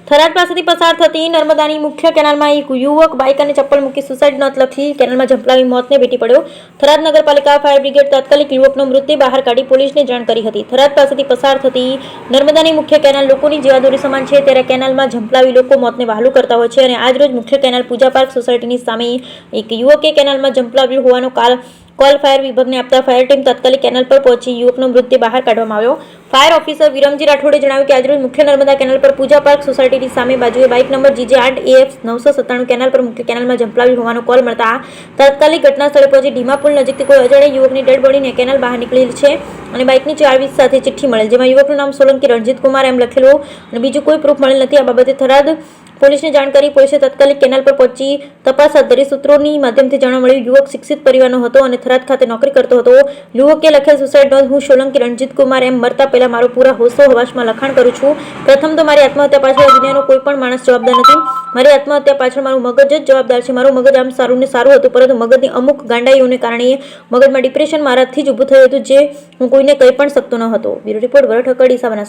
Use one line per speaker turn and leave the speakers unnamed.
થરાદ પાસેથી પસાર થતી નર્મદાની મુખ્ય કેનાલમાં એક યુવક બાઇક અને ચપ્પલ મૂકી સુસાઇડ નોંધ લખી કેનાલમાં ઝંપલાવી મોતને ભેટી પડ્યો. થરાદ નગરપાલિકા ફાયર બ્રિગેડ તાત્કાલિક યુવકનો મૃતદેહ બહાર કાઢી પોલીસને જાણ કરી હતી. થરાદ પાસેથી પસાર થતી નર્મદાની મુખ્ય કેનાલ લોકોની જીવાદોરી સમાન છે, ત્યારે કેનાલમાં ઝંપલાવી લોકો મોતને વહાલું કરતા હોય છે અને આજરોજ મુખ્ય કેનાલ પૂજા પાર્ક સોસાયટીની સામે એક યુવકે કેનાલમાં ઝંપલાવ્યું હોવાનો કોલ ફાયર વિભાગને આપતા ફાયર ટીમ તાત્કાલિક કેનાલ પર પહોંચી યુવકનો મૃતદેહ બહાર કાઢવામાં આવ્યો. ફાયર ઓફિસર વિરમજી રાઠોડે જણાવ્યું કે આજરોજ મુખ્ય નર્મદા કેનાલ પર પૂજા પાર્ક સોસાયટીની સામે બાજુએ બાઇક નંબર GJ8AF 997 કેનાલ પર મુખ્ય કેનાલમાં ઝંપલાવ્યું હોવાનો કોલ મળતા તાત્કાલિક ઘટના સ્થળે પહોંચી ઢીમા પુલ નજીકથી કોઈ અજાણ્યા યુવકની ડેડ બોડીને કેનાલ બહાર નીકળેલ છે અને બાઇકની ચાવી સાથે ચિઠ્ઠી મળેલ, જેમાં યુવકનું નામ સોલંકી રણજીત કુમાર એમ લખેલું અને બીજું કોઈ પ્રૂફ મળેલ નથી. આ બાબતે થરાદ પોલીસને જાણ કરી પોલીસે તાત્કાલિક કેનાલ પર પહોંચી તપાસ હાથ ધરી. સૂત્રોની માધ્યમથી જાણવા મળ્યું યુવક શિક્ષિત પરિવારનો હતો અને થરાદ ખાતે નોકરી કરતો હતો. યુવકે લખેલ સુસાઇડ નોંધ: હું સોલંકી રણજીત કુમાર એમ મરતા પહેલા મારો પૂરા હોશો હવાશમાં લખાણ કરું છું. પ્રથમ તો મારી આત્મહત્યા પાછળ દુનિયાનો કોઈ પણ માણસ જવાબદાર નથી. મારી આત્મહત્યા પાછળ મારું મગજ જ જવાબદાર છે. મારું મગજ આમ સારું ને સારું હતું, પરંતુ મગજની અમુક ગાંડાઈઓને કારણે મગજમાં ડિપ્રેશન મારાથી જ ઊભું થયું હતું, જે હું કોઈને કહી પણ શકતો ન હતો. બ્યુરો રિપોર્ટ, વરઠકડી, બનાસકાંઠા.